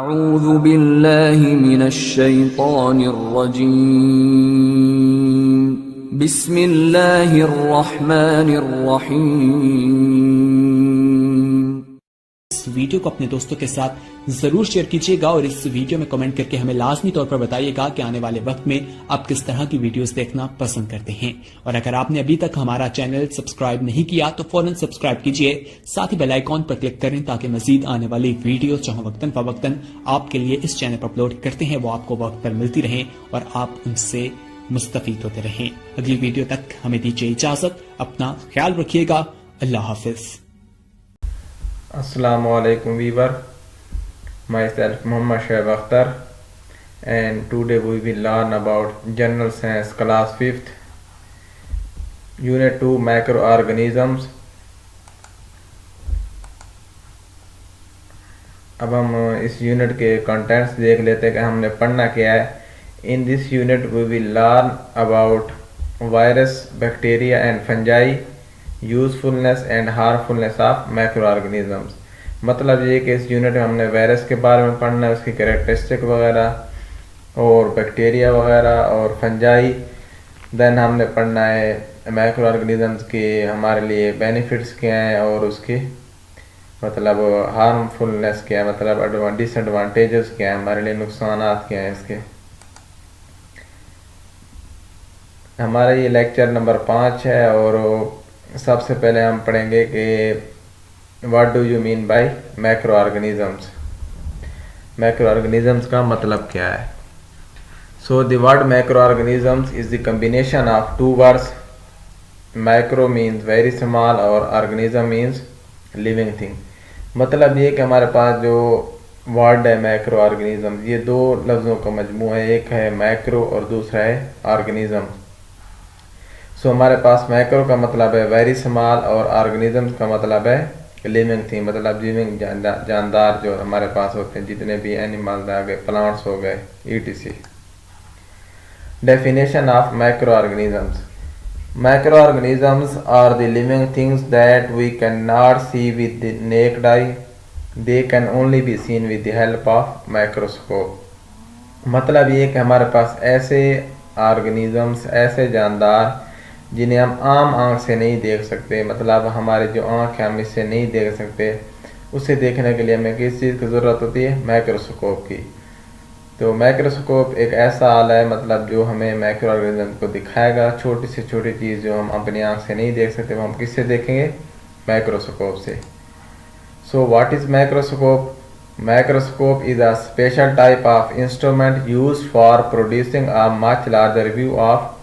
अऊज़ु बिल्लाहि मिनश शैतानिर रजीम बिस्मिल्लाहिर रहमानिर रहीम। इस वीडियो को अपने दोस्तों के साथ जरूर शेयर कीजिएगा और इस वीडियो में कमेंट करके हमें लाजमी तौर पर बताइएगा कि आने वाले वक्त में आप किस तरह की वीडियोस देखना पसंद करते हैं। और अगर आपने अभी तक हमारा चैनल सब्सक्राइब नहीं किया तो फौरन सब्सक्राइब कीजिए, साथ ही बेल आइकॉन पर क्लिक करें ताकि मजीद आने वाली वीडियो जहां वक्तन फवक्तन आपके लिए इस चैनल पर अपलोड करते हैं वो आपको वक्त पर मिलती रहें और आप उनसे मुस्तफीद होते रहें। अगली वीडियो तक हमें दीजिए इजाजत, अपना ख्याल रखिएगा। अल्लाह हाफिज। Assalamu alaikum viewer, myself Muhammad Shoaib Akhtar, and today we will learn about General Science Class 5th Unit 2 Microorganisms। अब हम इस यूनिट के कंटेंट्स देख लेते हैं कि हमने पढ़ना क्या है। In this unit we will learn about virus, bacteria and fungi, usefulness and harmfulness of microorganisms. मतलब ये कि इस यूनिट में हमने वायरस के बारे में पढ़ना है, उसकी कैरेक्टरिस्टिक वगैरह और बैक्टीरिया वगैरह और फंजाई। देन हमने पढ़ना है माइक्रोऑर्गेनिजम्स के हमारे लिए बेनिफिट्स क्या हैं और उसके मतलब हार्मफुलनेस क्या है, मतलब डिसएडवांटेजेस क्या है, हमारे लिए नुकसानात क्या हैं इसके। हमारा ये लेक्चर नंबर 5 है और सबसे पहले हम पढ़ेंगे कि what do you mean by microorganisms. Microorganisms का मतलब क्या है। So the word microorganisms is the combination of two words. Micro means very small और ऑर्गेनिज्म मीन्स लिविंग थिंग। मतलब ये कि हमारे पास जो वर्ड है माइक्रो ऑर्गेनिज्म, ये दो लफ्ज़ों का मजमू है, एक है माइक्रो और दूसरा है ऑर्गेनिज्म। सो हमारे पास माइक्रो का मतलब है वेरी स्मॉल और ऑर्गेनिज्म का मतलब है लिविंग थिंग, मतलब लिविंग जानदार जो हमारे पास होते हैं, जितने भी एनिमल्स आ गए, प्लांट्स हो गए, etc। Definition of micro organisms. Microorganisms are the living things that we cannot see with the naked eye. They can only be seen with the help of microscope। मतलब ये कि हमारे पास ऐसे ऑर्गेनिजम्स, ऐसे जानदार जिन्हें हम आम आँख से नहीं देख सकते, मतलब हमारे जो आँख है हम इससे नहीं देख सकते, उसे देखने के लिए हमें किस चीज़ की ज़रूरत होती है, माइक्रोस्कोप की। तो माइक्रोस्कोप एक ऐसा आला है मतलब जो हमें माइक्रो ऑर्गेनिज्म को दिखाएगा, छोटी से छोटी चीज़ जो हम अपनी आँख से नहीं देख सकते वो हम किससे देखेंगे, माइक्रोस्कोप से। So what is microscope. Microscope is a special type of instrument use for producing a much larger view of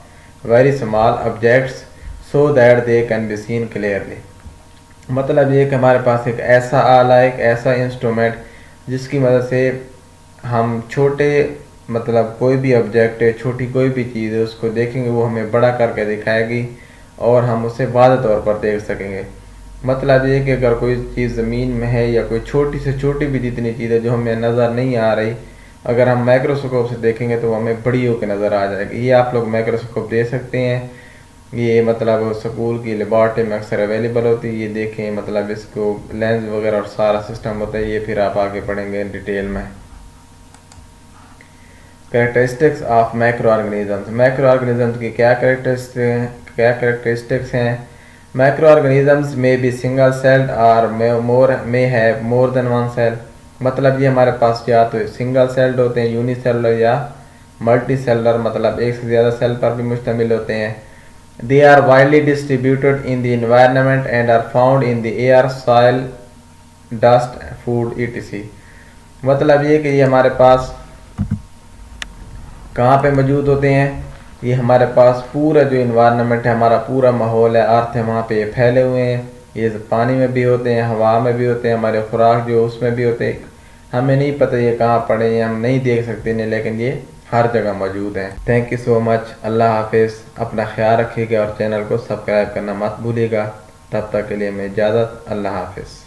very small objects so that they can be seen clearly. मतलब ये कि हमारे पास एक ऐसा आला, एक ऐसा इंस्ट्रूमेंट जिसकी मदद से हम छोटे मतलब कोई भी ऑब्जेक्ट है, छोटी कोई भी चीज़ है, उसको देखेंगे वो हमें बड़ा करके दिखाएगी और हम उसे वाज़ेह तौर पर देख सकेंगे। मतलब ये कि अगर कोई चीज़ ज़मीन में है या कोई छोटी से छोटी भी जितनी चीज़ है जो हमें नज़र नहीं आ रही, अगर हम माइक्रोस्कोप से देखेंगे तो वो हमें बड़ी होकर नज़र आ जाएगी। ये आप लोग माइक्रोस्कोप दे सकते हैं, ये मतलब स्कूल की लेबॉर्ट्री में अक्सर अवेलेबल होती है। ये देखें, मतलब इसको लेंस वगैरह और सारा सिस्टम होता है, ये फिर आप आगे पढ़ेंगे डिटेल में। Characteristics of microorganisms. Microorganisms की क्या कैरेक्टरिस्टिक्स हैं। माइक्रो ऑर्गेनिजम्स में बी सिंगल सेल्ड और may have more than one cell. मतलब ये हमारे पास या तो सिंगल सेल्ड होते हैं, यूनिसेलुलर, या मल्टी सेलुलर, मतलब एक से ज़्यादा सेल पर भी मुश्तमिल होते हैं। They are widely distributed in the environment and are found in the air, soil, dust, food, etc। मतलब ये कि ये हमारे पास कहाँ पे मौजूद होते हैं, ये हमारे पास पूरा जो इन्वायरमेंट है, हमारा पूरा माहौल है, अर्थ है, वहाँ पे ये फैले हुए हैं। ये पानी में भी होते हैं, हवा में भी होते हैं, हमारे खुराक जो उसमें भी होते हैं। हमें नहीं पता ये कहाँ पड़े हैं, हम नहीं देख सकते नहीं, लेकिन ये हर जगह मौजूद हैं। Thank you so much. अल्लाह हाफिज़। अपना ख्याल रखिएगा और चैनल को सब्सक्राइब करना मत भूलिएगा। तब तक के लिए मैं इजाज़त। अल्लाह हाफिज़।